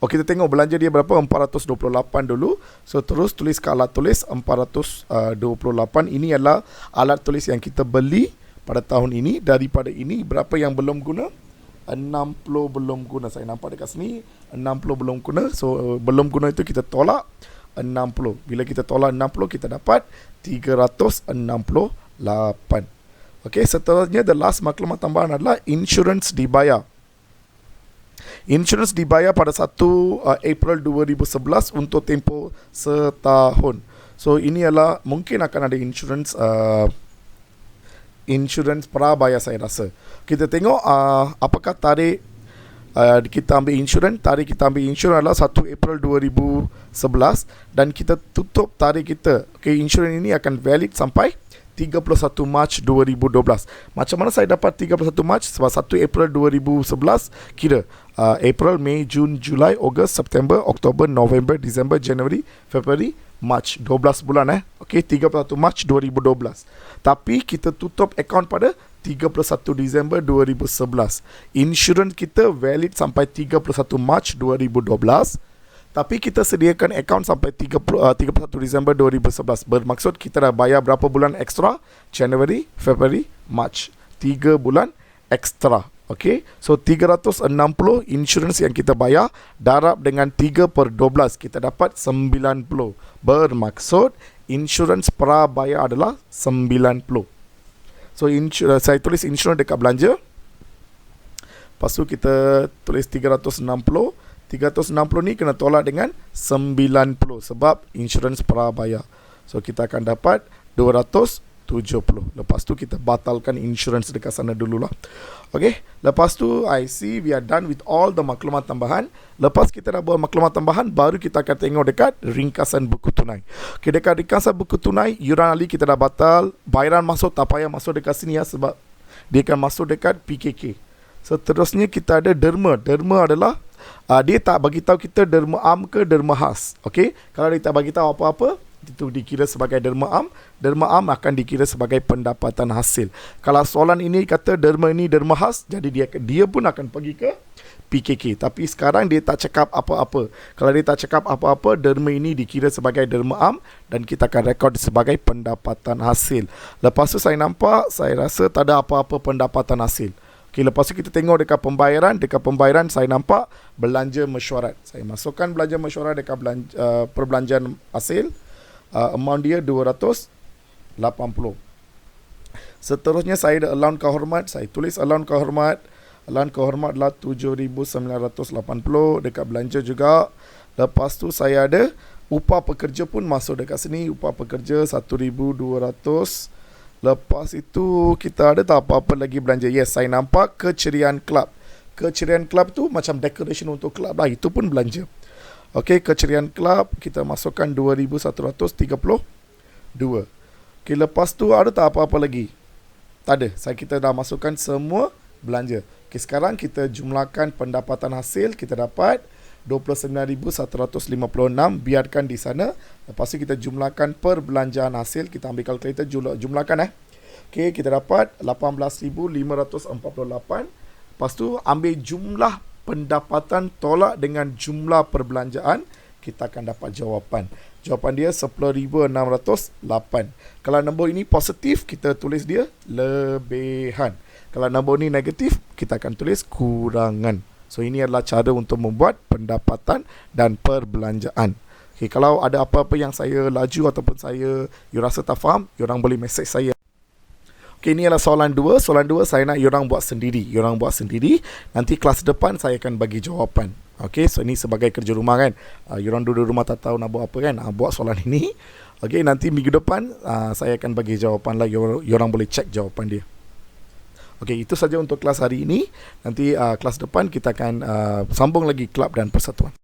kita tengok belanja dia berapa, 428 dulu. So terus tulis ke alat tulis 428. Ini adalah alat tulis yang kita beli pada tahun ini. Daripada ini, berapa yang belum guna? 60 belum guna. Saya nampak dekat sini 60 belum guna. So belum guna itu kita tolak 60. Bila kita tolak 60, kita dapat 368. Okey, seterusnya the last maklumat tambahan adalah insurans dibayar. Insurans dibayar pada 1 April 2011 untuk tempoh setahun. So ini adalah mungkin akan ada insurans prabayar, saya rasa. Kita tengok apakah tarikh kita ambil insurans. Tarikh kita ambil insurans adalah 1 April 2011 dan kita tutup tarikh kita. Okay, insurans ini akan valid sampai 31 Mac 2012. Macam mana saya dapat 31 Mac? Sebab 1 April 2011 kira April, Mei, Jun, Julai, Ogos, September, Oktober, November, Disember, January, February, March. 12 bulan Okey, 31 Mac 2012. Tapi kita tutup akaun pada 31 Disember 2011. Insurans kita valid sampai 31 Mac 2012. Tapi kita sediakan akaun sampai 31 Disember 2011. Bermaksud kita dah bayar berapa bulan ekstra? January, February, March. 3 bulan ekstra. Okay? So 360 insurans yang kita bayar darab dengan 3 per 12. Kita dapat 90. Bermaksud insurans prabayar adalah 90. So saya tulis insurans dekat belanja. Lepas tu kita tulis 360. 360 ni kena tolak dengan 90 sebab insurans prabayar. So kita akan dapat 270. Lepas tu kita batalkan insurans dekat sana dululah. Okay. Lepas tu I see we are done with all the maklumat tambahan. Lepas kita dah buat maklumat tambahan, baru kita akan tengok dekat ringkasan buku tunai. Okay, dekat ringkasan buku tunai, yuran ahli kita dah batal. Bayaran masuk tak payah masuk dekat sini sebab dia akan masuk dekat PKK. Seterusnya kita ada derma. Derma adalah dia tak bagi tahu kita derma am ke derma khas. Okey, kalau dia tak bagi tahu apa-apa, itu dikira sebagai derma am. Derma am akan dikira sebagai pendapatan hasil. Kalau soalan ini kata derma ini derma khas, jadi dia pun akan pergi ke PKK. Tapi sekarang dia tak cakap apa-apa. Kalau dia tak cakap apa-apa, derma ini dikira sebagai derma am dan kita akan rekod sebagai pendapatan hasil. Lepas tu saya nampak, saya rasa tak ada apa-apa pendapatan hasil. Okay, lepas tu kita tengok dekat pembayaran. Dekat pembayaran saya nampak belanja mesyuarat. Saya masukkan belanja mesyuarat dekat perbelanjaan hasil. Amount dia 280. Seterusnya saya ada allowance kehormat. Saya tulis allowance kehormat. Allowance kehormat adalah 7,980 dekat belanja juga. Lepas tu saya ada upah pekerja pun masuk dekat sini. Upah pekerja 1,200. Lepas itu kita ada tak apa-apa lagi belanja. Yes, saya nampak keceriaan kelab. Keceriaan kelab tu macam decoration untuk kelab lah. Itu pun belanja. Okey, keceriaan kelab kita masukkan 2,132. Okey, lepas tu ada tak apa-apa lagi? Tak ada. Kita dah masukkan semua belanja. Okey, sekarang kita jumlahkan pendapatan hasil. Kita dapat 29,156. Biarkan di sana. Lepas tu kita jumlahkan perbelanjaan hasil. Kita ambil kalkulator, jumlahkan Okey, kita dapat 18,548. Lepas tu ambil jumlah pendapatan tolak dengan jumlah perbelanjaan, kita akan dapat jawapan. Jawapan dia 10,608. Kalau nombor ini positif, kita tulis dia lebihan. Kalau nombor ini negatif, kita akan tulis kurangan. So ini adalah cara untuk membuat pendapatan dan perbelanjaan. Okay, kalau ada apa-apa yang saya laju ataupun you rasa tak faham, you orang boleh message saya. Okay, ini adalah soalan 2. Soalan 2 saya nak you orang buat sendiri. You orang buat sendiri. Nanti kelas depan saya akan bagi jawapan. Okay, so ini sebagai kerja rumah kan. You orang duduk rumah tak tahu nak buat apa kan. Buat soalan ini. Okay, nanti minggu depan saya akan bagi jawapan lah. You orang boleh check jawapan dia. Okey, itu saja untuk kelas hari ini. Nanti kelas depan kita akan sambung lagi kelab dan persatuan.